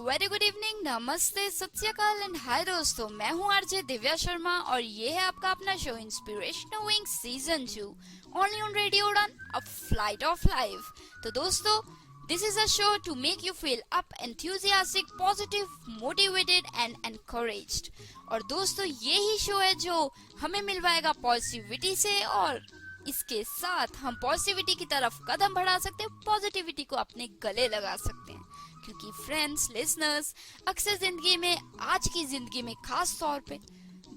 Very good evening, नमस्ते, सत श्री अकाल एंड हाय दोस्तों, मैं हूँ आरजे दिव्या शर्मा और ये है आपका अपना show inspirational wing season 2 only on radio Udaan a flight of life. तो दोस्तों, this is a show to make you feel up, enthusiastic, positive, motivated and encouraged. और दोस्तों, ये ही शो है जो हमें मिलवाएगा पॉजिटिविटी से और इसके साथ हम पॉजिटिविटी की तरफ कदम बढ़ा सकते हैं, पॉजिटिविटी को अपने गले लगा सकते हैं। क्योंकि फ्रेंड्स, लिसनर्स, अक्सर जिंदगी में, आज की जिंदगी में खास तौर पे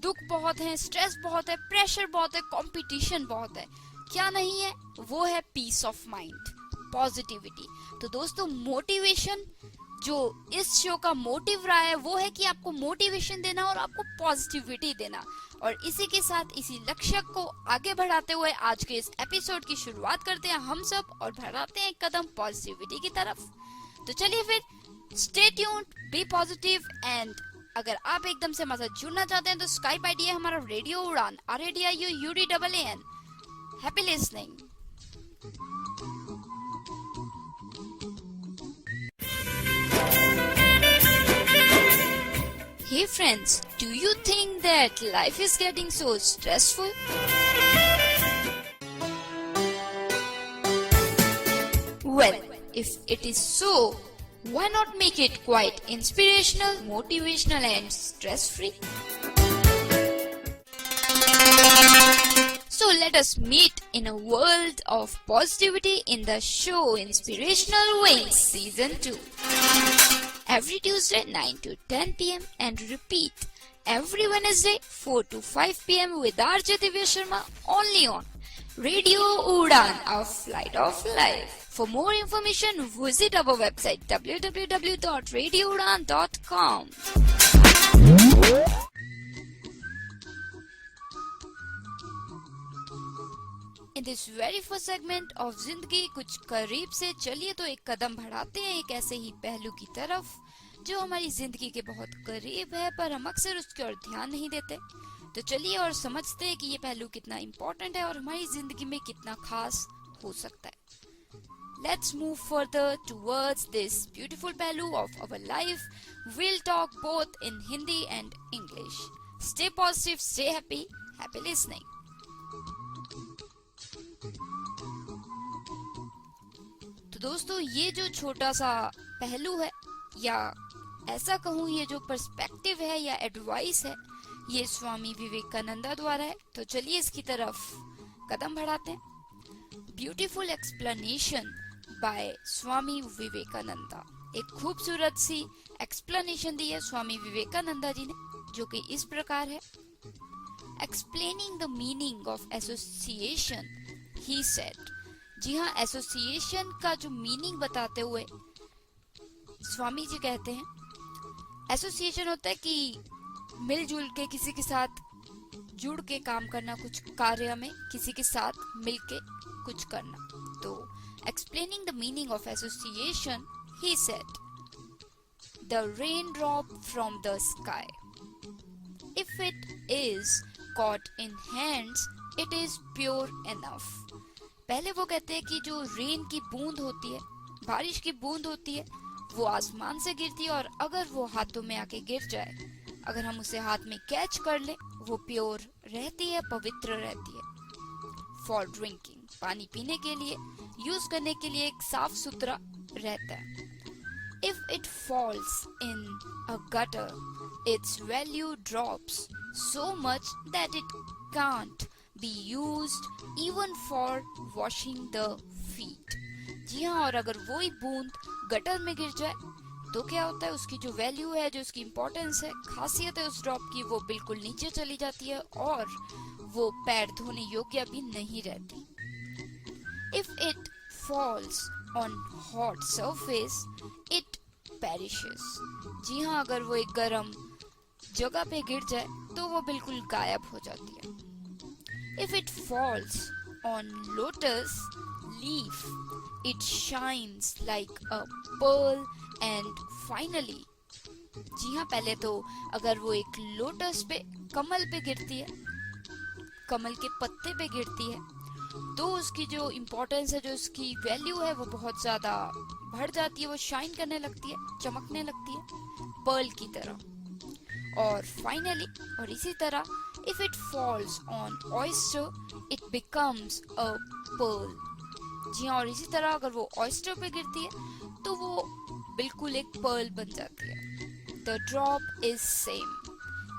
दुख बहुत है, स्ट्रेस बहुत है, प्रेशर बहुत है, कंपटीशन बहुत है। क्या नहीं है? वो है पीस ऑफ माइंड, पॉजिटिविटी। तो दोस्तों, मोटिवेशन जो इस शो का मोटिव रहा है वो है कि आपको मोटिवेशन देना और आपको पॉजिटिविटी देना। और इसी के साथ, इसी लक्ष्य को आगे बढ़ाते हुए आज के इस एपिसोड की शुरुआत करते हैं हम सब और बढ़ाते हैं एक कदम पॉजिटिविटी की तरफ। तो चलिए फिर, stay tuned, be positive and अगर आप एकदम से हमारे साथ जुड़ना चाहते हैं तो स्काइप आईडी है हमारा रेडियो उड़ान, RADIOUUDAAN। Happy listening. Hey friends, do you think that life is getting so stressful? Well, if it is so, why not make it quite inspirational, motivational and stress-free? So let us meet in a world of positivity in the show Inspirational Wings Season 2. Every Tuesday 9 to 10 p.m. and repeat every Wednesday 4 to 5 p.m. with RJ Divya Sharma only on Radio Udan, a flight of life. For more information, visit our website www.radioudan.com. In this very first segment of जिंदगी कुछ करीब से, चलिए तो एक कदम बढ़ाते हैं एक ऐसे ही पहलू की तरफ जो हमारी जिंदगी के बहुत करीब है पर हम अक्सर उसकी ओर ध्यान नहीं देते। तो चलिए और समझते हैं कि ये पहलू कितना इम्पोर्टेंट है और हमारी जिंदगी में कितना खास हो सकता है। Let's move further towards this beautiful पहलू of our life. We'll talk both in Hindi and English. Stay positive, stay happy. Happy listening. तो दोस्तों, ये जो छोटा सा पहलू है या ऐसा कहूँ ये जो पर्सपेक्टिव है या एडवाइस है, ये स्वामी विवेकानंदा द्वारा है। तो चलिए इसकी तरफ कदम बढ़ाते हैं। ब्यूटीफुल एक्सप्लेनेशन बाय स्वामी विवेकानंदा। एक खूबसूरत सी एक्सप्लेनेशन दी है स्वामी विवेकानंदा जी ने, जो कि इस प्रकार है। Explaining the meaning of association, he said. जी हाँ, एसोसिएशन का जो मीनिंग बताते हुए स्वामी जी कहते हैं, एसोसिएशन होता है कि मिलजुल के किसी के साथ जुड़ के काम करना, कुछ कार्य में किसी के साथ मिलके कुछ करना। तो explaining the meaning of association, he said, the rain drop from the sky, if it is caught in hands, it is pure enough. पहले वो कहते हैं कि जो रेन की बूंद होती है, बारिश की बूंद होती है, वो आसमान से गिरती है और अगर वो हाथों में आके गिर जाए, अगर हम उसे हाथ में कैच कर ले, वो प्योर रहती है, पवित्र रहती है। फॉर ड्रिंकिंग, पानी पीने के लिए, यूज करने के लिए एक साफ सुथरा रहता है। If it falls in a gutter, its value drops so much that it can't be used even for washing the feet. जी हाँ, और अगर वही बूंद गटर में गिर जाए तो क्या होता है, उसकी जो वैल्यू है, जो उसकी इम्पोर्टेंस है, खासियत है उस ड्रॉप की, वो बिल्कुल नीचे चली जाती है और वो पैर धोने योग्य भी नहीं रहती। If it falls on hot surface, it perishes. जी हाँ, अगर वो एक गर्म जगह पे गिर जाए तो वो बिल्कुल गायब हो जाती है। If it falls on lotus leaf, it shines like a pearl and finally. जी हाँ, पहले तो अगर वो एक लोटस पे, कमल पे गिरती है, कमल के पत्ते पे गिरती है तो उसकी जो इम्पोर्टेंस है, जो उसकी वैल्यू है, वो बहुत ज़्यादा बढ़ जाती है, वो शाइन करने लगती है, चमकने लगती है पर्ल की तरह। और फाइनली, और इसी तरह, if it falls on oyster it becomes a pearl. जी हाँ, और इसी तरह अगर वो ऑयस्टर पे गिरती है तो वो बिल्कुल एक पर्ल बन जाती है। The drop is same.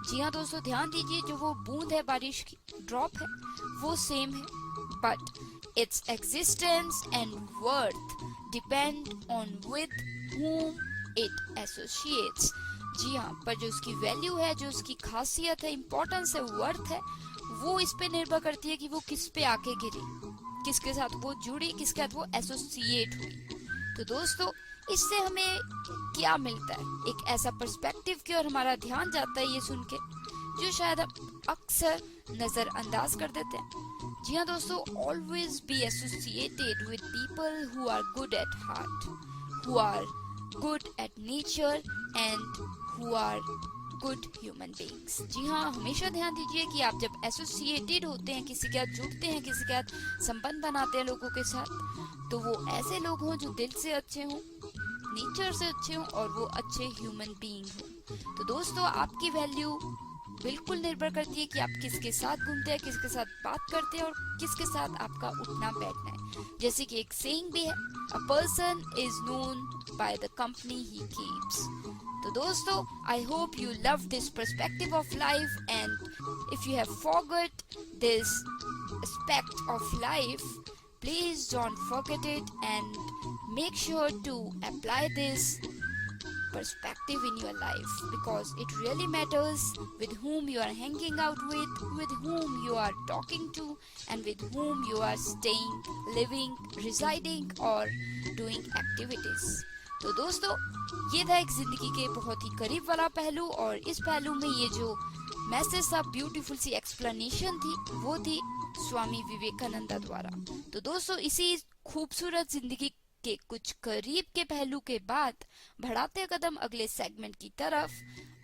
जी हाँ दोस्तों, ध्यान दीजिए, जो वो बूंद है बारिश की, ड्रॉप है, वो सेम है, but its existence and worth depend on with whom it associates. जी हाँ, पर जो उसकी वैल्यू है, जो उसकी खासियत है, इम्पोर्टेंस है, वर्थ है, वो इस पे निर्भर करती है कि वो किस पे आके गिरी, किसके साथ वो जुड़ी, किसके साथ वो एसोसिएट हुई। तो दोस्तों, इससे हमें क्या मिलता है? एक ऐसा पर्सपेक्टिव की ओर हमारा ध्यान जाता है ये सुन के, जो शायद हम अक्सर नजरअंदाज कर देते हैं। जी हाँ दोस्तों, always be associated with people who are good at heart, who are good at nature and who are good human beings. जी हाँ, हमेशा ध्यान दीजिए कि आप जब एसोसिएटेड होते हैं, किसी के साथ जुड़ते हैं, किसी के साथ संबंध बनाते हैं लोगों के साथ, तो वो ऐसे लोग हों जो दिल से अच्छे हों, नेचर से अच्छे हों और वो अच्छे ह्यूमन बीइंग हों। तो दोस्तों, आपकी वैल्यू बिल्कुल निर्भर करती है कि आप किसके साथ घूमते हैं, किसके साथ बात करते हैं और किसके साथ आपका उठना बैठना है। जैसे कि एक सेइंग भी है, a person is known by the company he keeps. तो दोस्तों, आई hope you love this perspective of life, and if you have forgot this aspect of life, please don't forget it and make sure to apply this perspective in your life, because it really matters with whom you are hanging out with whom you are talking to, and with whom you are staying, living, residing or doing activities. तो दोस्तों, ये था एक जिंदगी के बहुत ही करीब वाला पहलू, और इस पहलू में ये जो मैसेज था, ब्यूटीफुल सी एक्सप्लेनेशन थी, वो थी स्वामी विवेकानंद द्वारा। तो दोस्तों, इसी खूबसूरत जिंदगी के कुछ करीब के पहलू के बाद बढ़ाते कदम अगले सेगमेंट की तरफ।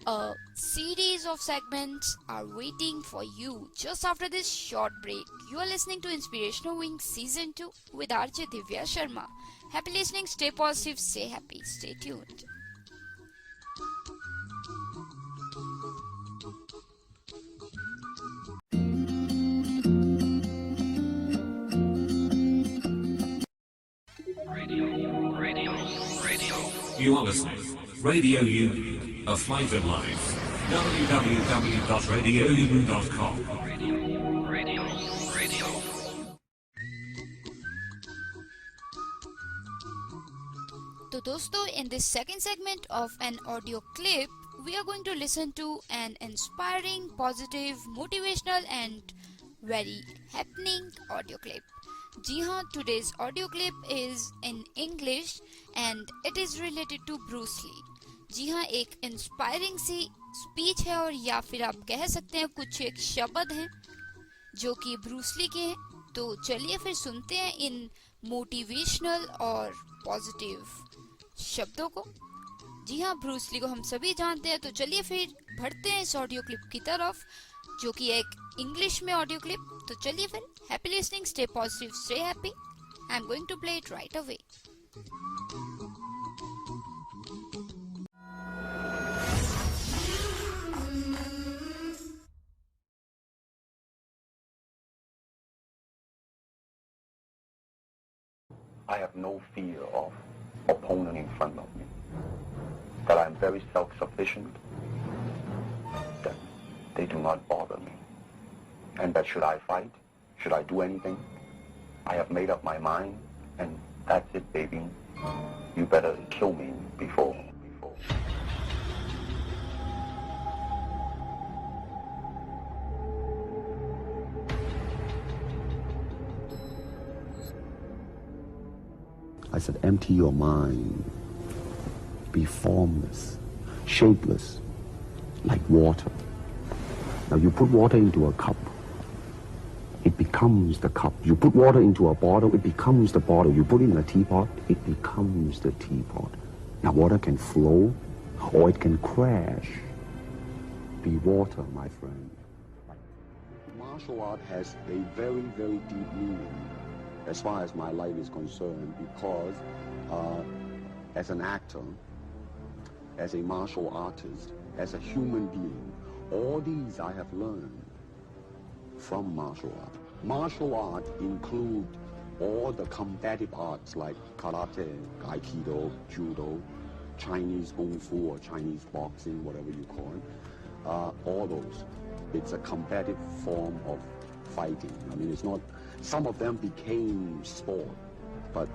A series of segments are waiting for you just after this short break. You are listening to Inspirational Wings Season 2 with RJ Divya Sharma. Happy listening, stay positive, stay happy, stay tuned. You are listening. Radio U, a flight of life. www.radiou.com. तो दोस्तों, in this second segment of an audio clip, we are going to listen to an inspiring, positive, motivational and very happening audio clip. जी हाँ, today's audio clip is in English and it is related to Bruce Lee. जी हाँ, एक inspiring सी speech है, और या फिर आप कह सकते हैं कुछ एक शब्द हैं जो कि ब्रूस ली के हैं। तो चलिए फिर सुनते हैं इन मोटिवेशनल और पॉजिटिव शब्दों को। जी हाँ, ब्रूस ली को हम सभी जानते हैं। तो चलिए फिर बढ़ते हैं इस ऑडियो क्लिप की तरफ, जो कि एक इंग्लिश में ऑडियो क्लिप। तो चलिए फिर, happy listening, stay positive, stay happy. I am going to play it right away. I have no fear of opponent in front of me. That I'm very self-sufficient. That they do not bother me. And that should I fight? Should I do anything? I have made up my mind, and that's it, baby. You better kill me before. I said, empty your mind. Be formless, shapeless, like water. Now you put water into a cup, it becomes the cup. You put water into a bottle, it becomes the bottle. You put it in a teapot, it becomes the teapot. Now water can flow or it can crash. Be water, my friend. martial art has a very, very deep meaning as far as my life is concerned, because as an actor, as a martial artist, as a human being, all these I have learned from martial art. Martial art include all the combative arts like karate, aikido, judo, Chinese kung fu or Chinese boxing, whatever you call it. All those. It's a combative form of fighting. I mean, it's not, some of them became sport, but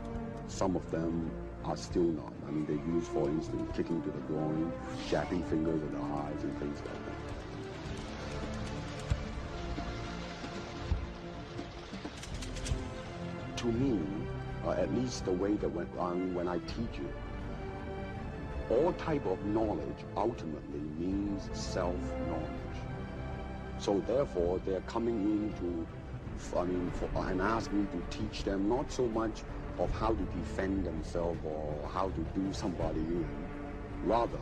some of them are still not. I mean, they use, for instance, kicking to the groin, jabbing fingers at the eyes and things like that. To me, at least the way that when I teach it, all type of knowledge ultimately means self-knowledge. So therefore, they're coming in and ask me to teach them not so much of how to defend themselves or how to do somebody in. Rather,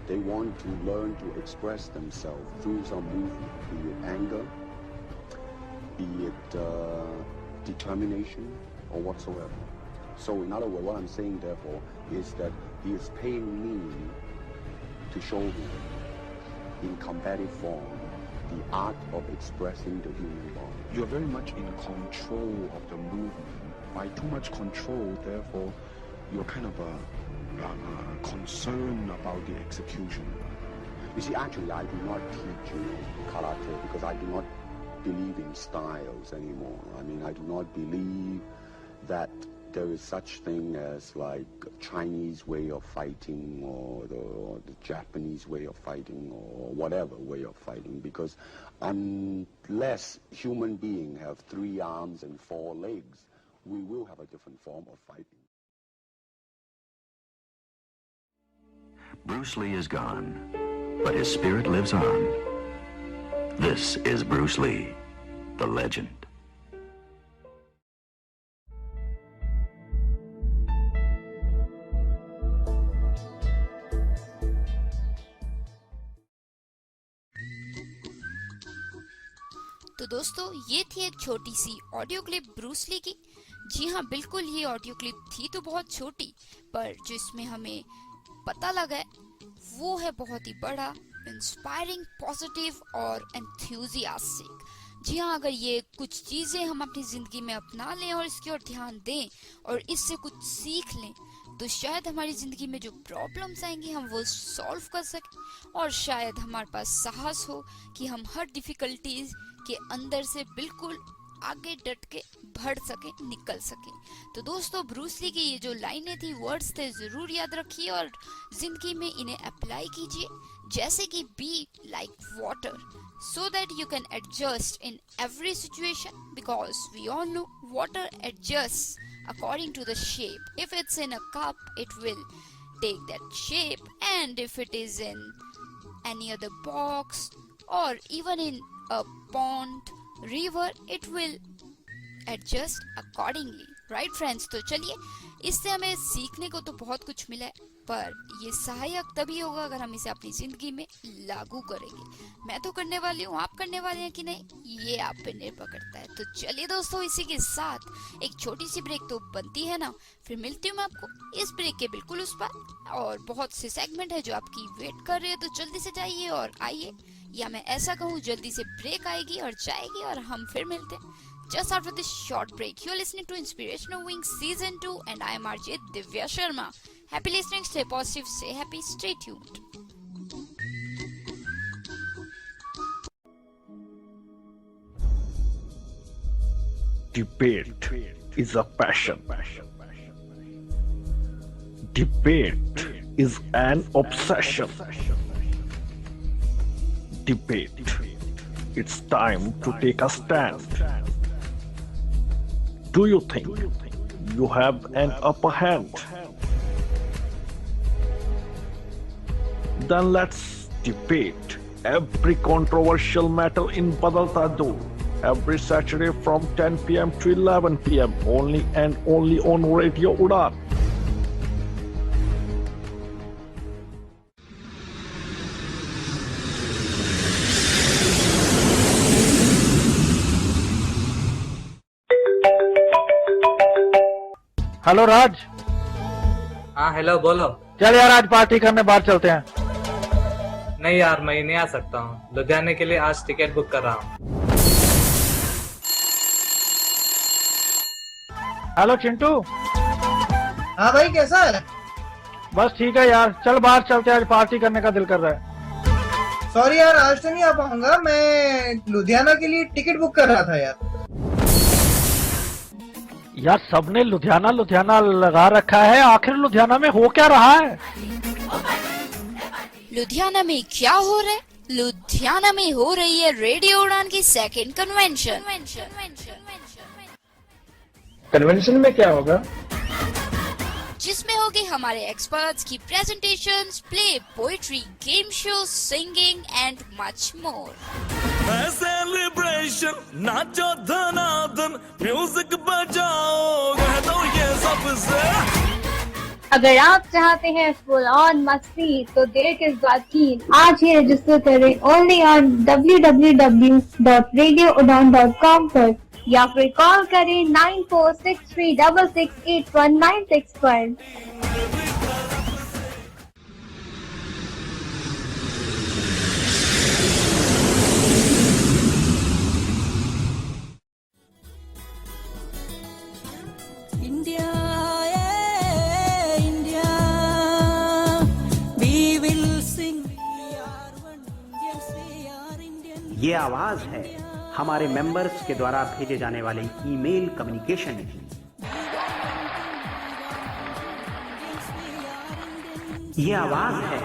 they want to learn to express themselves through some movement, be it anger, be it determination, or whatsoever. So in other words, what I'm saying, therefore, is that he is paying me to show him in combative form the art of expressing the human body. You're very much in control of the movement. By too much control, therefore, you're kind of concerned about the execution. You see, actually, I do not teach karate because I do not believe in styles anymore. I mean, I do not believe that there is such thing as like Chinese way of fighting or the Japanese way of fighting or whatever way of fighting, because unless human beings have 3 arms and 4 legs, we will have a different form of fighting. Bruce Lee is gone, but his spirit lives on. This is Bruce Lee, the legend. तो दोस्तों, ये थी एक छोटी सी audio clip Bruce Lee की। जी हाँ, बिल्कुल, ये ऑडियो क्लिप थी तो बहुत छोटी, पर जो इसमें हमें पता लगा है वो है बहुत ही बड़ा, इंस्पायरिंग, पॉजिटिव और एंथुसियास्टिक। जी हाँ, अगर ये कुछ चीजें हम अपनी जिंदगी में अपना लें और इसकी ओर ध्यान दें और इससे कुछ सीख लें, तो शायद हमारी जिंदगी में जो प्रॉब्लम्स आएंगी हम वो सॉल्व कर सकें, और शायद हमारे पास साहस हो कि हम हर डिफिकल्टीज के अंदर से बिल्कुल आगे डट के बढ़ सके, निकल सके। तो दोस्तों, ब्रूस ली की ये जो लाइनें थी, वर्ड्स थे, जरूर याद रखिए और जिंदगी में इन्हें अप्लाई कीजिए, जैसे कि be like water, so that you can adjust in every situation, because we all know water adjusts according to the shape. If it's in a cup, it will take that shape, and if it is in any other box or even in a pond, river, it will adjust accordingly. Right friends? तो चलिए, इससे हमें सीखने को तो बहुत कुछ मिला है, पर ये सहायक तभी होगा अगर हम इसे अपनी जिंदगी में लागू करेंगे। मैं तो करने वाली हूँ, आप करने वाले हैं कि नहीं, ये आप पे निर्भर करता है। तो चलिए दोस्तों, इसी के साथ एक छोटी सी ब्रेक तो बनती है ना, फिर मिलती हूँ मैं आपको इस ब्रेक के बिल्कुल उस पर, और बहुत से सेगमेंट है जो आपकी वेट कर रहे हैं, तो जल्दी से जाइए और आइए, या मैं ऐसा कहूँ जल्दी से ब्रेक आएगी और जाएगी और हम फिर मिलते हैं just after this short break. You're listening to Inspirational Wings Season 2 and I am RJ Divya Sharma. Happy listening, stay positive, stay happy, stay tuned. Debate is a passion. Debate is an obsession. Debate. It's time to take a stand. Do you think you have an upper hand? Then let's debate every controversial matter in Badalta Do every Saturday from 10 p.m. to 11 p.m. only and only on Radio Udar. Hello Raj. हाँ hello, बोलो। चल यार आज party करने बाहर चलते हैं। नहीं यार, मैं नहीं आ सकता हूँ। लुधियाने के लिए आज टिकट बुक कर रहा हूँ। हेलो चिंटू। हाँ भाई, कैसा है? बस ठीक है यार, चल बाहर चलते हैं, आज पार्टी करने का दिल कर रहा है। सॉरी यार, आज तो नहीं आ पाऊंगा। मैं लुधियाना के लिए टिकट बुक कर रहा था यार। यार सबने लुधियाना लुधियाना लगा रखा है, आखिर लुधियाना में हो क्या रहा है? लुधियाना में क्या हो रहा है? लुधियाना में हो रही है रेडियो उड़ान की सेकंड कन्वेंशन। कन्वेंशन में क्या होगा? जिसमें होगी हमारे एक्सपर्ट्स की presentations, play, poetry, game show, singing and much more. Celebration, नाचो धनाधन, म्यूजिक बजाओ, कह दो ये सबसे। अगर आप चाहते हैं फुल ऑन मस्ती तो देर किस बात की, आज ही रजिस्टर करें ओनली ऑन www.radioudan.com पर, या फिर कॉल करें 9463668196 पर। ये आवाज है हमारे मेंबर्स के द्वारा भेजे जाने वाले ईमेल कम्युनिकेशन की। ये आवाज है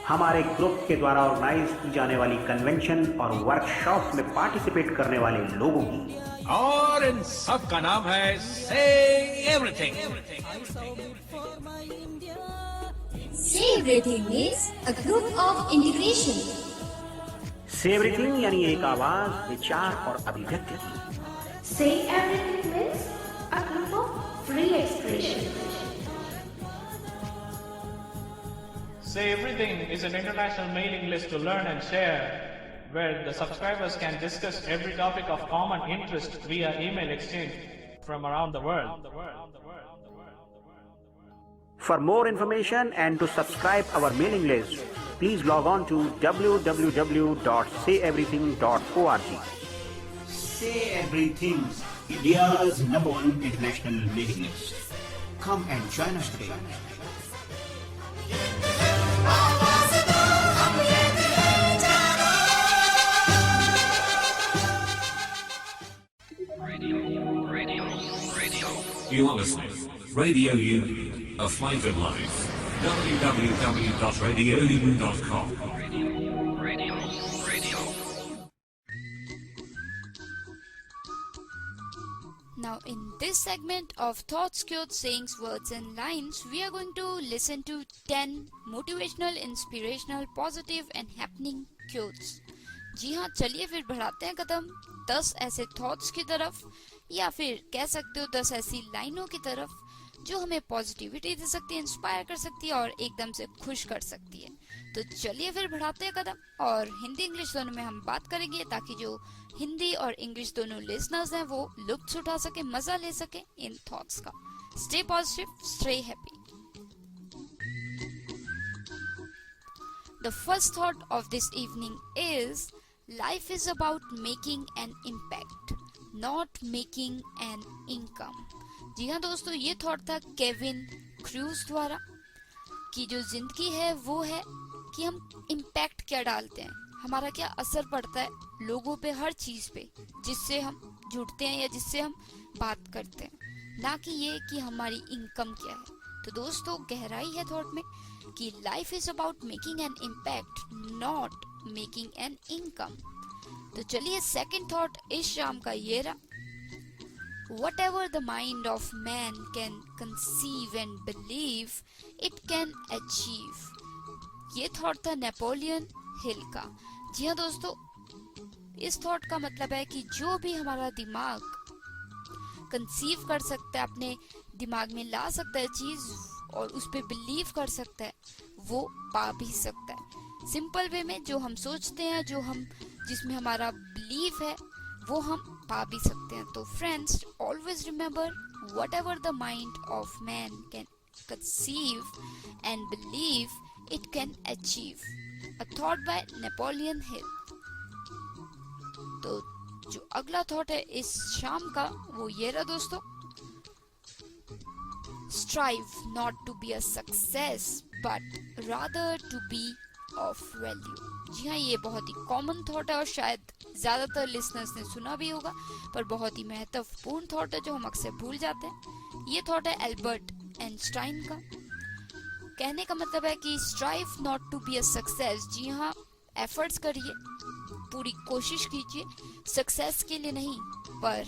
हमारे ग्रुप के द्वारा ऑर्गेनाइज की जाने वाली कन्वेंशन और वर्कशॉप में पार्टिसिपेट करने वाले लोगों की। और इन सब का नाम है से everything. Say Everything is a group of integration. से एवरीथिंग यानी एक आवाज, विचार और अभिव्यक्ति की। Say Everything means a group of free expression. Say Everything is an international mailing list to learn and share, where the subscribers can discuss every topic of common interest via email exchange from around the world. For more information and to subscribe our mailing list, please log on to www.sayeverything.org. Say Everything, India's #1 international mailing list. Come and join us today. You are listening. Radio U, a flavored life. www.radiou.com. Now in this segment of Thoughts, Quotes, Sayings, Words and Lines, we are going to listen to 10 motivational, inspirational, positive and happening quotes. जी हाँ, चलिए फिर बढ़ाते हैं कदम 10 ऐसे thoughts की तरफ, या फिर कह सकते हो 10 ऐसी लाइनों की तरफ जो हमें पॉजिटिविटी दे सकती है, इंस्पायर कर सकती है और एकदम से खुश कर सकती है। तो चलिए फिर बढ़ाते हैं कदम, और हिंदी इंग्लिश दोनों में हम बात करेंगे ताकि जो हिंदी और इंग्लिश दोनों लिसनर्स हैं वो लुत्फ उठा सके, मजा ले सके इन थॉट्स का। Stay positive, stay happy. The first thought of this evening is life is about making an impact, not making an income. जी हाँ दोस्तों, ये थॉट था केविन क्रूज द्वारा कि जो जिंदगी है वो है कि हम इम्पैक्ट क्या डालते हैं, हमारा क्या असर पड़ता है लोगों पे, हर चीज पे जिससे हम जुड़ते हैं या जिससे हम बात करते हैं, ना कि ये कि हमारी इनकम क्या है। तो दोस्तों गहराई है थॉट में कि life is about making an impact, not making an income. तो चलिए सेकंड थॉट इस शाम का ये रहा, whatever the mind of man can conceive and believe, it can achieve. ये थॉट था नेपोलियन हिल का। जी हाँ दोस्तों, इस थॉट का मतलब है कि जो भी हमारा दिमाग कंसीव कर सकता है, अपने दिमाग में ला सकता है चीज और उस पे बिलीव कर सकता है, वो पा भी सकता है। सिंपल वे में जो हम सोचते हैं, जो हम जिसमें हमारा बिलीव है, वो हम पा भी सकते हैं। तो friends, always remember whatever the mind of man can conceive and believe, it can achieve. A thought by Napoleon Hill. तो जो अगला थॉट है इस शाम का वो ये रहा दोस्तों, strive not to be a success but rather to be of value. जी हाँ, ये बहुत ही कॉमन थॉट है और शायद ज्यादातर लिसनर्स ने सुना भी होगा, पर बहुत ही महत्वपूर्ण थॉट है जो हम अक्सर भूल जाते हैं। ये थॉट है एल्बर्ट आइंस्टाइन का। कहने का मतलब है कि strive not to be a success. जी हाँ, एफर्ट्स करिए, पूरी कोशिश कीजिए, सक्सेस के लिए नहीं पर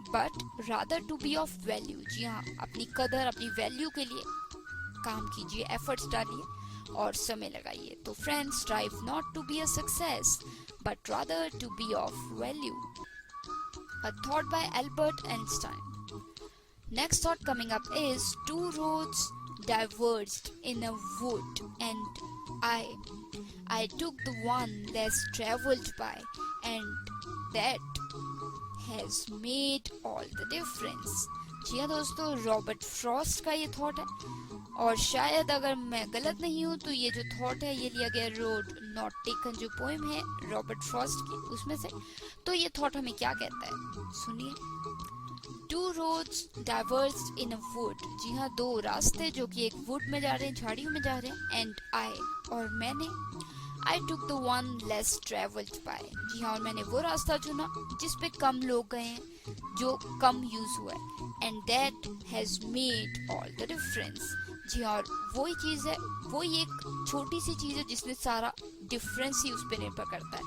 but rather to be of value. जी हाँ, अपनी कदर, अपनी वैल्यू के लिए काम कीजिए, एफर्ट्स डालिए और समय लगाइए। तो friends, strive not to be a success but rather to be of value. A thought by Albert Einstein. Next thought coming up is two roads diverged in a wood and I took the one less traveled by and that has made all the difference. जी हाँ दोस्तों, Robert Frost का ये thought है और शायद अगर मैं गलत नहीं हूँ तो ये जो थॉट है ये लिया गया रोड नॉट टेकन जो पोएम है रॉबर्ट फ्रॉस्ट की उसमें से। तो ये थॉट हमें क्या कहता है, सुनिए। Two roads diverged in a wood. जी हाँ, दो रास्ते जो कि एक वुड में जा रहे हैं, झाड़ियों में जा रहे हैं। And I और मैंने I took the one less traveled by. जी हाँ, और मैंने वो रास्ता चुना जिस पे कम लोग गए हैं, जो कम यूज हुआ है। And that has made all the difference. जी हाँ, और वही चीज है, वही एक छोटी सी चीज है जिसमें सारा डिफरेंस ही उस पर निर्भर करता है।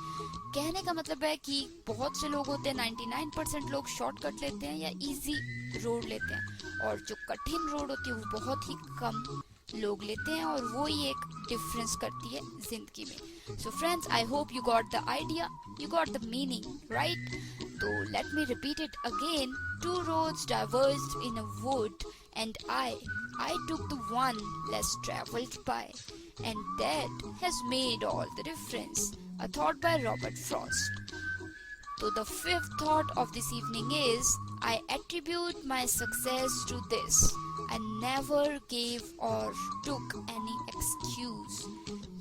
कहने का मतलब है कि बहुत से लोग होते हैं, 99% लोग शॉर्टकट लेते हैं या इजी रोड लेते हैं, और जो कठिन रोड होती है वो बहुत ही कम लोग लेते हैं, और वो ही एक डिफरेंस करती है जिंदगी में। So friends, I hope you got the idea, you got the meaning, right? तो let me repeat it again. Two roads diverged in a wood and I took the one less traveled by, and that has made all the difference. A thought by Robert Frost. So the fifth thought of this evening is, I attribute my success to this. I never gave or took any excuse.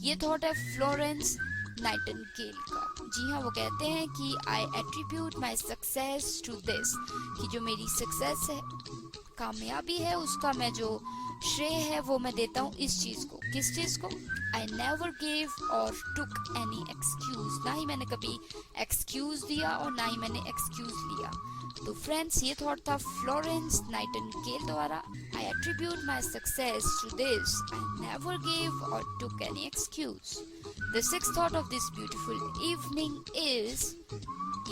ये thought है Florence Nightingale का। जी हाँ, वो कहते हैं कि I attribute my success to this, कि जो मेरी सक्सेस है, कामयाबी है, उसका मैं जो श्रेय है वो मैं देता हूँ इस चीज को। किस चीज को? आई never gave or took any excuse. ना ही मैंने कभी एक्सक्यूज दिया और ना ही मैंने एक्सक्यूज लिया। तो फ्रेंड्स, ये थॉट था फ्लोरेंस नाइटिंगेल द्वारा। I attribute my success to this, I never gave or took any excuse. The sixth thought of this beautiful evening is,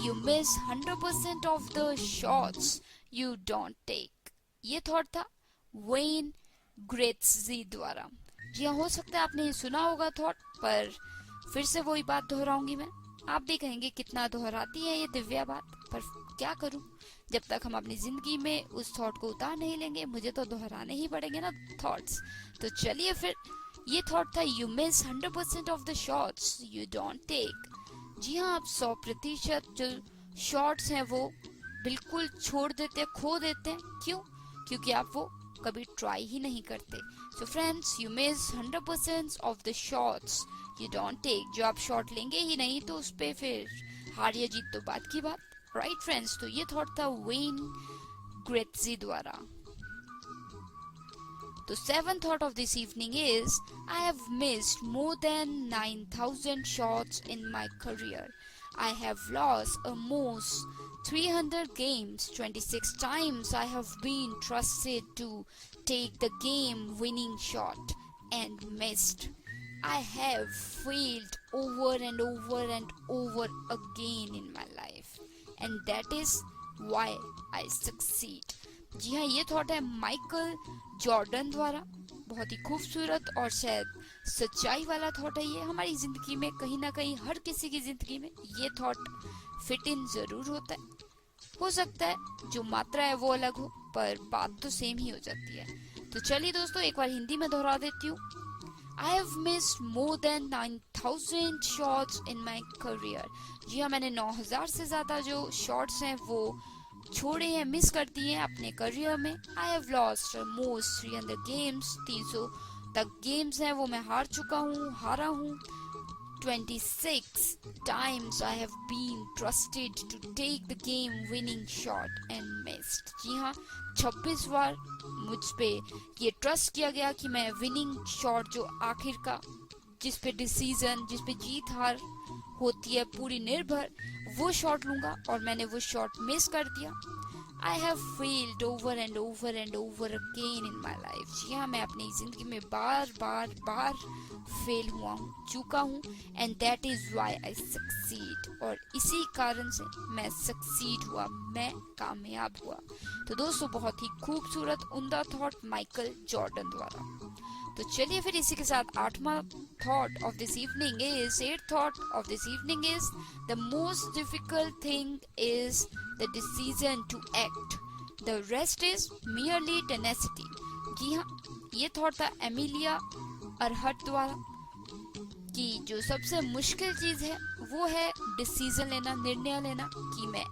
you miss 100% of the shots you don't take. ये thought था Wayne Gretzky द्वारा। जी हाँ, हो सकता है आपने सुना होगा थॉट, पर फिर से वही बात दोहराऊंगी मैं। आप भी कहेंगे कितना दोहराती है ये दिव्या बात, पर क्या करूं, जब तक हम अपनी जिंदगी में उस थॉट को उतार नहीं लेंगे मुझे तो दोहराने ही पड़ेंगे ना थॉट्स। तो चलिए फिर, ये थॉट था you miss 100% of the shots you don't take. जी हाँ, आप 100% जो शॉट्स हैं वो बिल्कुल छोड़ देते हैं, खो देते हैं। क्यों? क्योंकि आप वो कभी ट्राई ही नहीं करते। So friends, you miss 100% of the shots you don't take. जो आप शॉट लेंगे ही नहीं तो उस पे फिर हार या जीत तो बात की बात, राइट फ्रेंड्स? तो ये थॉट था वेन ग्रेट्जी द्वारा। The seventh thought of this evening is, I have missed more than 9,000 shots in my career. I have lost almost 300 games. 26 times I have been trusted to take the game-winning shot and missed. I have failed over and over and over again in my life, and that is why I succeed. जी हाँ, ये thought है Michael Jordan द्वारा। बहुत ही खूबसूरत और शायद सच्चाई वाला थॉट है ये। हमारी जिंदगी में कहीं ना कहीं, हर किसी की जिंदगी में ये थॉट फिट इन जरूर होता है। हो सकता है जो मात्रा है वो अलग हो, पर बात तो सेम ही हो जाती है। तो चलिए दोस्तों, एक बार हिंदी में दोहरा देती हूँ। I have missed more than 9,000 shots in my career. जी हाँ, मैंने 9,000 से ज्यादा जो शॉट्स हैं वो छोड़े हैं, मिस कर दिए हैं अपने करियर में। I have lost most 300 games, 300 तक गेम्स हैं वो मैं हारा हूँ। 26 times I have been trusted to take the game winning shot and missed। जी हाँ, 26 बार मुझ पे ये ट्रस्ट किया गया कि मैं विनिंग शॉट, जो आखिर का जिस पे डिसीजन, जिस पे जीत हार होती है पूरी निर्भर, वो शॉट लूंगा, और मैंने वो शॉट मिस कर दिया। I have failed over and over and over again in my life। जी हाँ, मैं अपनी जिंदगी में बार फेल चुका हूँ, and that is why I succeed। और इसी कारण से मैं सक्सीड हुआ, मैं कामयाब हुआ। तो दोस्तों, बहुत ही खूबसूरत उम्दा थॉट माइकल जॉर्डन द्वारा। तो चलिए फिर इसी के साथ 8वां thought of this evening is, 8th thought of this evening is, the most difficult thing is the decision to act, the rest is merely tenacity। जी हाँ, ये थॉट था एमिलिया अरहट द्वारा कि जो सबसे मुश्किल चीज है वो है डिसीजन लेना, निर्णय लेना कि मैं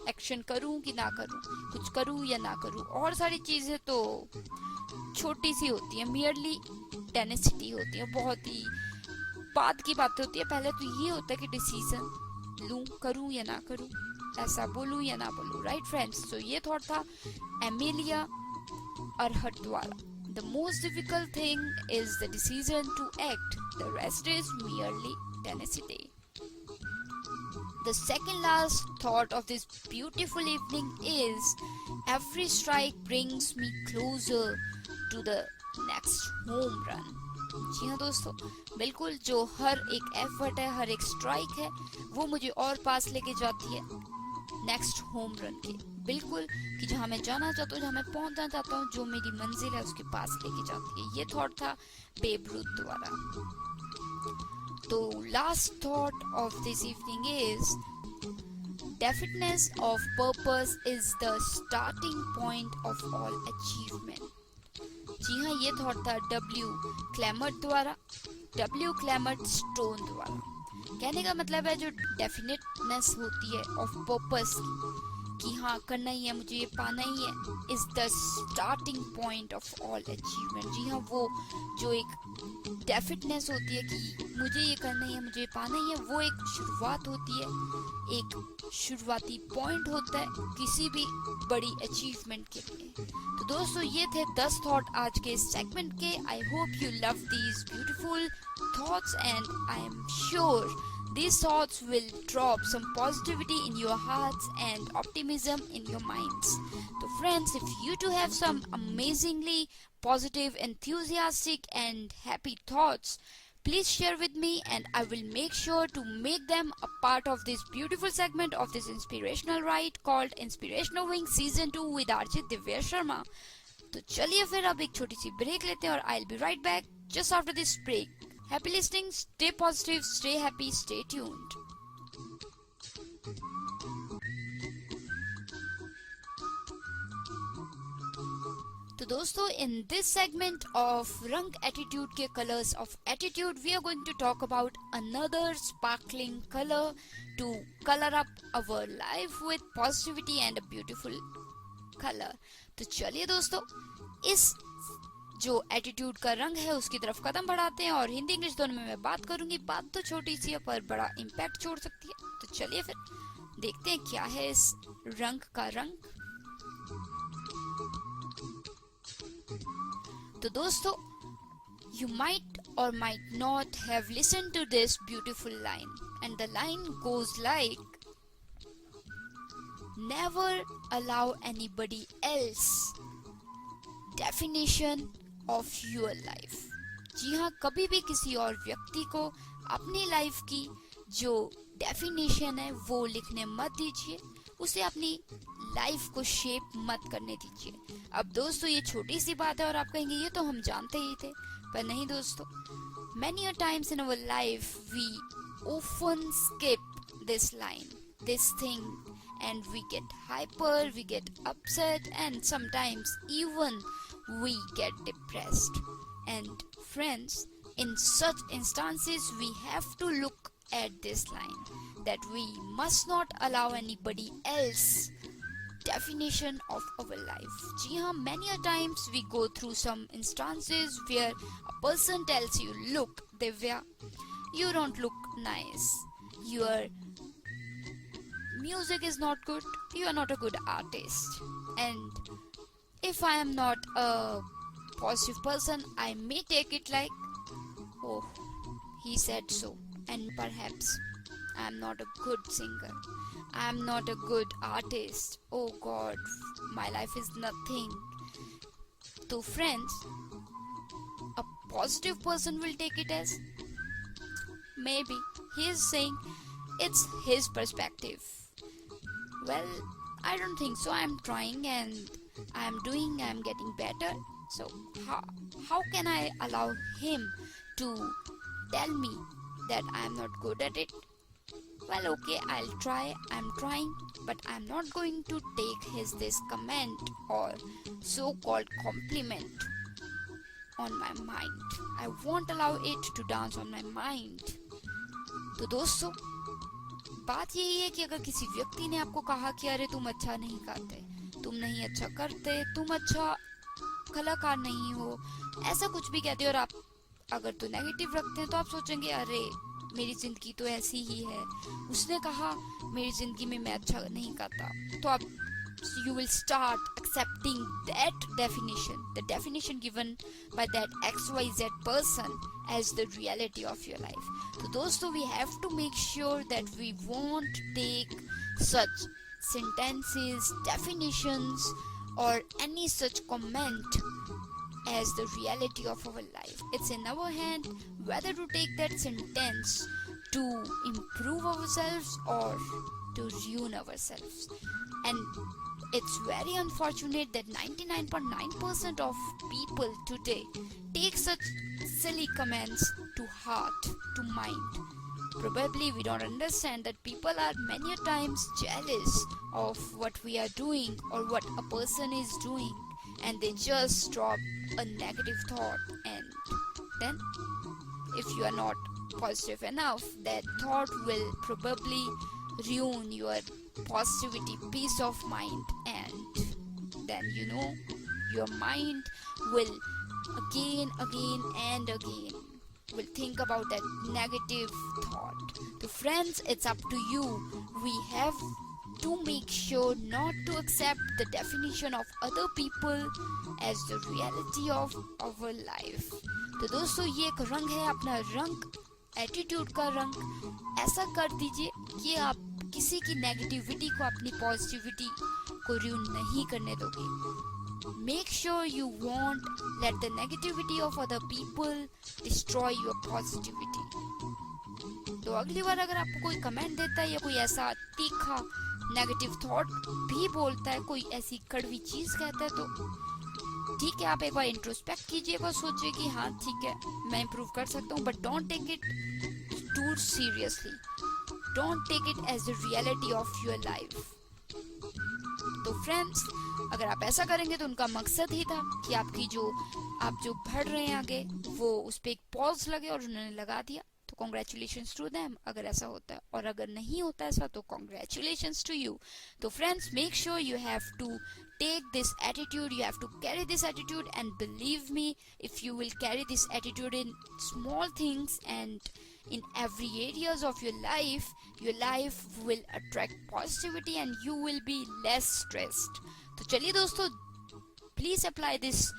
एक्शन करूं कि ना करूं, कुछ करूं या ना करूं। और सारी चीजें तो छोटी सी होती है, मियरली टेनेसिटी होती है, बहुत ही बाद की बात होती है। पहले तो ये होता है कि डिसीजन लूं, करूं या ना करूं, ऐसा बोलूं या ना बोलूं। राइट फ्रेंड्स, तो ये थॉट था एमिलिया अरहट द्वारा। The most difficult thing is the decision to act, the rest is merely tenacity। The second last thought of this beautiful evening is, every strike brings me closer to the next home run। जी हाँ दोस्तों, बिल्कुल, जो हर एक effort है, हर एक strike है, वो मुझे और पास लेके जाती है नेक्स्ट होम रन के। बिल्कुल, कि जहाँ मैं जाना चाहता हूँ, जहाँ मैं पहुँचना चाहता हूँ, जो मेरी मंजिल है उसके पास लेके जाती है। ये थॉट था बेब रूथ द्वारा। तो last thought of this evening is, definiteness of purpose is the starting point of all achievement। जी हाँ, ये थॉट था W क्लेमर्ट द्वारा, W क्लेमर्ट स्टोन द्वारा। कहने का मतलब है जो डेफिनेटनेस होती है ऑफ पर्पस कि हाँ करना ही है, मुझे ये पाना ही है, is the starting point of all achievement. जी हाँ, वो जो एक डेफिनेटनेस होती है कि मुझे ये करना ही है, मुझे ये पाना ही है, वो एक शुरुआत होती है, एक शुरुआती पॉइंट होता है किसी भी बड़ी अचीवमेंट के लिए। तो दोस्तों, ये थे 10 थॉट आज के इस सेगमेंट के। आई hope you love these beautiful thoughts, and I am sure these thoughts will drop some positivity in your hearts and optimism in your minds. So friends, if you too have some amazingly positive, enthusiastic and happy thoughts, please share with me and I will make sure to make them a part of this beautiful segment of this inspirational ride called Inspirational Wing Season 2 with RJ Divya Sharma. तो चलिए फिर अब एक छोटी सी break लेते हैं और I'll be right back just after this break. Happy listening, stay positive, stay happy, stay tuned. तो दोस्तों, in this segment of Rang Attitude के Colors of Attitude, we are going to talk about another sparkling color to color up our life with positivity and a beautiful color। तो चलिए दोस्तों, इस जो attitude का रंग है उसकी तरफ कदम बढ़ाते हैं और हिंदी इंग्लिश दोनों में मैं बात करूंगी। बात तो छोटी सी है पर बड़ा इम्पैक्ट छोड़ सकती है। तो चलिए फिर देखते हैं क्या है इस रंग का रंग। तो दोस्तों, you might or might not have listened to this beautiful line, and the line goes like, never allow anybody else definition of your life। जी हाँ, कभी भी किसी और व्यक्ति को अपनी लाइफ की जो डेफिनेशन है वो लिखने मत दीजिए, उसे अपनी लाइफ को शेप मत करने दीजिए। अब दोस्तों, ये छोटी सी बात है और आप कहेंगे ये तो हम जानते ही थे, पर नहीं दोस्तों। many a times in our life we often skip this line, this thing, and we get hyper, we get upset, and sometimes even we get depressed. And friends, in such instances we have to look at this line, that we must not allow anybody else definition of our life. जी हाँ, many a times we go through some instances where a person tells you, look Divya, you don't look nice, your music is not good, you are not a good artist. And if I am not a positive person, I may take it like, oh, he said so, and perhaps I am not a good singer, I am not a good artist, oh God, my life is nothing. So friends, a positive person will take it as, maybe he is saying it's his perspective. Well, I don't think so. I'm trying and I'm getting better. So how can I allow him to tell me that I'm not good at it? Well, okay, I'll try. I'm trying, but I'm not going to take this comment or so-called compliment on my mind. I won't allow it to dance on my mind. तो दोस्तों, बात यही है कि अगर किसी व्यक्ति ने आपको कहा कि अरे तुम अच्छा नहीं गाते, तुम नहीं अच्छा करते, तुम अच्छा कलाकार नहीं हो, ऐसा कुछ भी कहते हो, और आप अगर तो नेगेटिव रखते हैं तो आप सोचेंगे अरे मेरी जिंदगी तो ऐसी ही है, उसने कहा मेरी जिंदगी में मैं अच्छा नहीं गाता, तो आप you will start accepting that definition, the definition given by that XYZ person as the reality of your life. So दोस्तों, we have to make sure that we won't take such sentences, definitions or any such comment as the reality of our life. It's in our hand whether to take that sentence to improve ourselves or to ruin ourselves. And it's very unfortunate that 99.9% of people today take such silly comments to heart, to mind. Probably we don't understand that people are many times jealous of what we are doing or what a person is doing, and they just drop a negative thought, and then if you are not positive enough, that thought will probably ruin your positivity, peace of mind, and then your mind will again and again will think about that negative thought. So friends, it's up to you. We have to make sure not to accept the definition of other people as the reality of our life. तो दोस्तों, ये एक रंग है, अपना रंग, attitude का रंग ऐसा कर दीजिए कि आप किसी की नेगेटिविटी को अपनी पॉजिटिविटी को ruin नहीं करने दोगे. Make sure you won't let the negativity of other people destroy your positivity. तो अगली बार अगर आपको कोई कमेंट देता है या कोई ऐसा तीखा नेगेटिव थॉट भी बोलता है, कोई ऐसी कड़वी चीज कहता है, तो ठीक है, आप एक बार इंट्रोस्पेक्ट कीजिए, एक बार सोचिए कि हाँ ठीक है, मैं इम्प्रूव कर सकता हूँ, but don't take it too seriously. Don't take it as the reality of your life. तो फ्रेंड्स, अगर आप ऐसा करेंगे तो उनका मकसद ही था कि आप जो बढ़ रहे हैं आगे, वो उस पे एक पॉज लगे, और उन्होंने लगा दिया. तो congratulations to them अगर ऐसा होता है, और अगर नहीं होता ऐसा तो congratulations to you. तो friends, make sure you have to take this attitude, you have to carry this attitude, and believe me, if you will carry this attitude in small things and in every areas of your life will attract positivity and you will be less stressed. तो चलिए दोस्तों, please apply this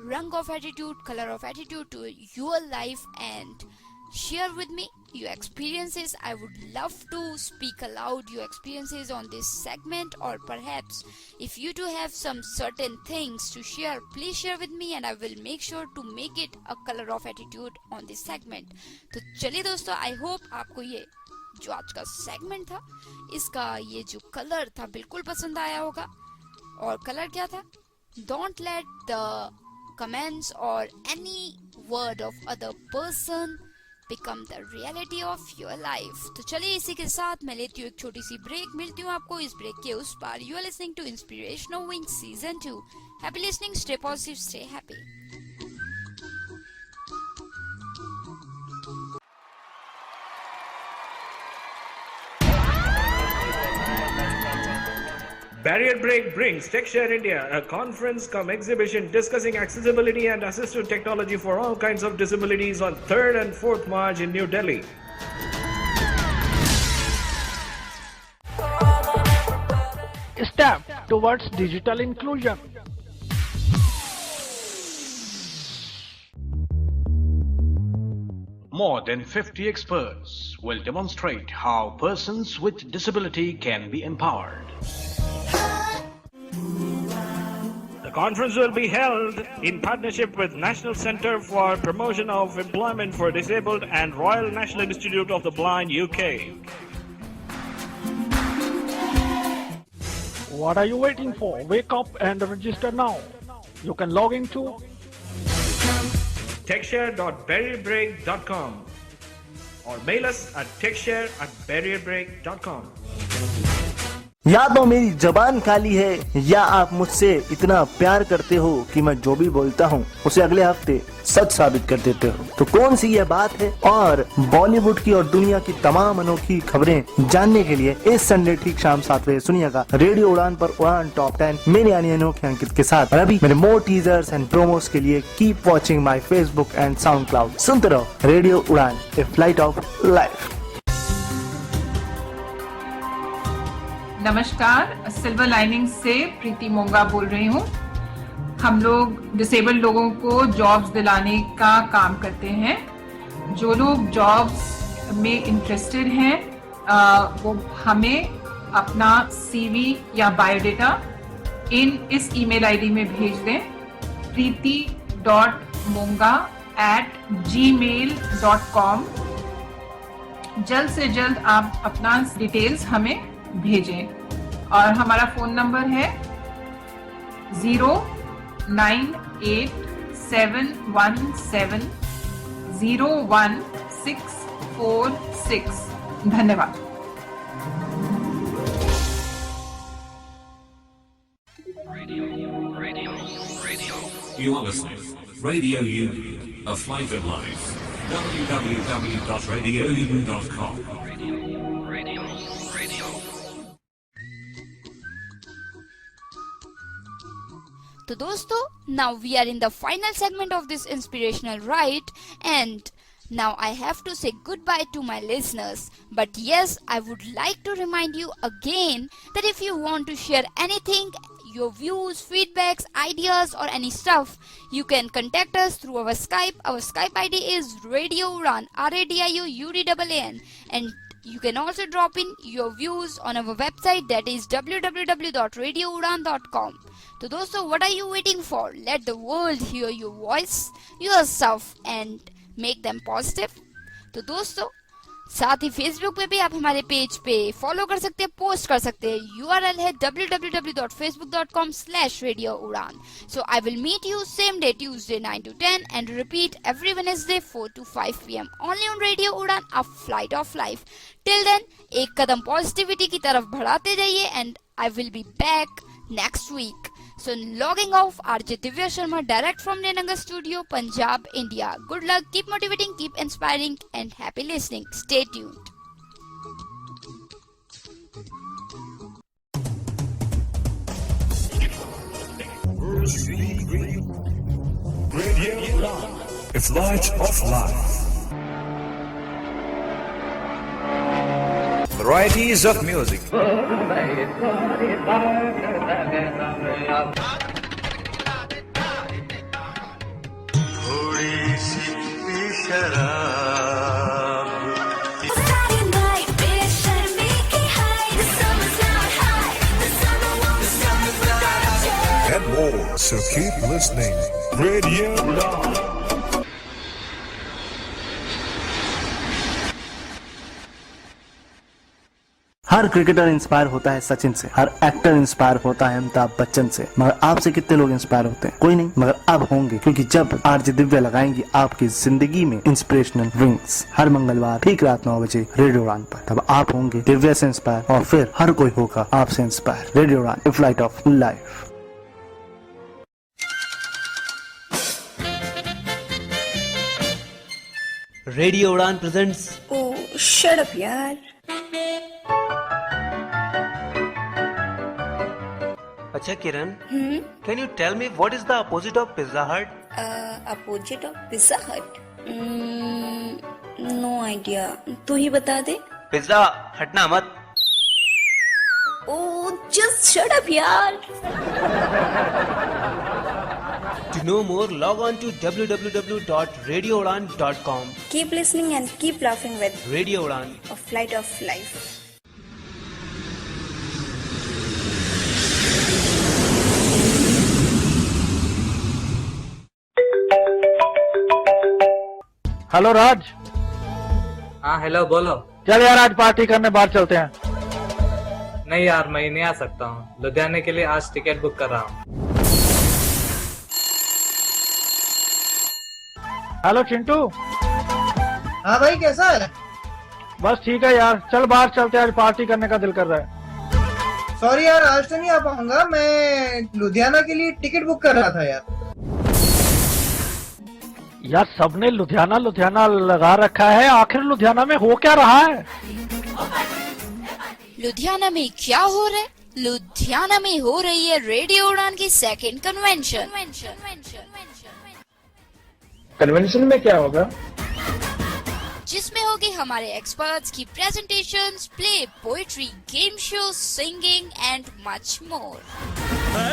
rang of attitude, color of attitude to your life and share with me your experiences. I would love to speak aloud your experiences on this segment, or perhaps if you do have some certain things to share, please share with me and I will make sure to make it a color of attitude on this segment. तो चलिए दोस्तों, I hope आपको ये जो आज का segment था, इसका ये जो कलर था बिल्कुल पसंद आया होगा. और कलर क्या था? Don't let the comments or any word of other person become the reality of your life. तो चलिए, इसी के साथ मैं लेती हूँ एक छोटी सी ब्रेक. मिलती हूँ आपको इस ब्रेक के उस पार. You are listening to Inspirational Wings Season 2. Happy listening, stay positive, stay happy. Barrier Break brings TechShare India, a conference cum exhibition discussing accessibility and assistive technology for all kinds of disabilities on 3rd and 4th March in New Delhi. Step towards digital inclusion. More than 50 experts will demonstrate how persons with disability can be empowered. The conference will be held in partnership with National Centre for Promotion of Employment for Disabled and Royal National Institute of the Blind, UK. What are you waiting for? Wake up and register now. You can log into techshare.barrierbreak.com or mail us at techshare@barrierbreak.com. या तो मेरी जबान काली है या आप मुझसे इतना प्यार करते हो कि मैं जो भी बोलता हूँ उसे अगले हफ्ते सच साबित कर देते हो। तो कौन सी ये बात है? और बॉलीवुड की और दुनिया की तमाम अनोखी खबरें जानने के लिए इस संडे ठीक शाम 7 बजे सुनिएगा रेडियो उड़ान पर उड़ान टॉप 10 मेरे यानी अनोखे अंकित के साथ। और अभी मेरे मोर टीजर्स एंड प्रोमोस के लिए keep watching my Facebook and sound cloud. सुनते रहो रेडियो उड़ान, ए फ्लाइट ऑफ लाइफ। नमस्कार, सिल्वर लाइनिंग से प्रीति मोंगा बोल रही हूँ। हम लोग डिसेबल्ड लोगों को जॉब्स दिलाने का काम करते हैं। जो लोग जॉब्स में इंटरेस्टेड हैं वो हमें अपना सीवी या बायोडेटा इस ईमेल आईडी में भेज दें preeti.monga@gmail.com। जल्द से जल्द आप अपना डिटेल्स हमें भेजें और हमारा फोन नंबर है 09871701646। धन्यवाद। You are listening. Radio U, a flight of life. www.radiou.com. तो दोस्तों, now we are in the final segment of this inspirational ride, and now I have to say goodbye to my listeners. But yes, I would like to remind you again that if you want to share anything, your views, feedbacks, ideas or any stuff, you can contact us through our Skype. Our Skype ID is Radio Udan, RADIOUDAAN, and you can also drop in your views on our website, that is www.radioudan.com. तो दोस्तों, what are you waiting for? Let the world hear your voice, yourself, and make them positive. तो दोस्तों, साथ ही Facebook पे भी आप हमारे page पे फॉलो कर सकते हैं, पोस्ट कर सकते हैं। URL है www.facebook.com/radioudan. So I will meet you same day Tuesday 9 to 10 and repeat every Wednesday 4 to 5 p.m. only on Radio Udan, a flight of life. Till then, एक कदम पॉजिटिविटी की तरफ बढ़ाते जाइए, and I will be back next week. So logging off, RJ Divya Sharma, direct from Nanagar Studio, Punjab, India. Good luck, keep motivating, keep inspiring, and happy listening. Stay tuned. Radio Udan, a flight of life. Varieties of music. And more, so keep listening. Radio Udan. Her cricketer inspire होता है सचिन से, हर actor inspire होता है अमिताभ बच्चन से, मगर आपसे कितने लोग इंस्पायर होते हैं? कोई नहीं, मगर अब होंगे, क्योंकि जब आरजे दिव्या लगाएंगी आपकी जिंदगी में इंस्पिरेशनल विंग्स, हर मंगलवार ठीक रात 9 बजे रेडियो उड़ान पर, तब आप होंगे दिव्या से इंस्पायर और फिर हर कोई होगा आपसे इंस्पायर। रेडियो उड़ान, ए फ्लाइट ऑफ लाइफ। रेडियो उड़ान प्रेजेंट्स। ओह शट अप यार। अच्छा किरण, can you tell me what is the opposite of Pizza Hut? Opposite of pizza हट? नो आइडिया, तू ही बता दे। पिज्जा हटना मत। ओ जस्ट शट अप यार। To know more, log on to www.radioudan.com. Keep listening and keep laughing with Radio Udan, a flight of life. Hello Raj. हाँ hello, बोलो। चल यार आज पार्टी करने बाहर चलते हैं। नहीं यार, मैं नहीं आ सकता हूँ। लुधियाने के लिए आज टिकट बुक कर रहा हूँ। हेलो चिंटू। हाँ भाई, कैसा है? बस ठीक है यार, चल बाहर चलते हैं, आज पार्टी करने का दिल कर रहा है। सॉरी यार, आज तो नहीं आ पाऊंगा, मैं लुधियाना के लिए टिकट बुक कर रहा था यार। यार सबने लुधियाना लुधियाना लगा रखा है, आखिर लुधियाना में हो क्या रहा है? लुधियाना में क्या हो रहा है? लुधियाना में हो रही है रेडियो उड़ान की सेकंड कन्वेंशन। कन्वेंशन में क्या होगा? जिसमें होगी हमारे एक्सपर्ट्स की presentations, play, poetry, game show, singing and much more.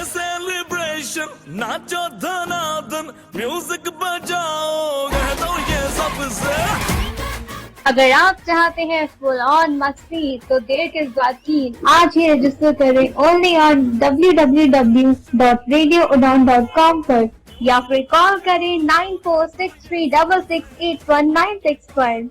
Celebration, नाचो धनाधन, म्यूजिक बजाओ, कह दो ये सबसे। अगर आप चाहते हैं फुल ऑन मस्ती तो देर किस बात की, आज ही रजिस्टर करें ओनली ऑन www.radioudan.com पर, या फिर कॉल करें 9463668196 पर।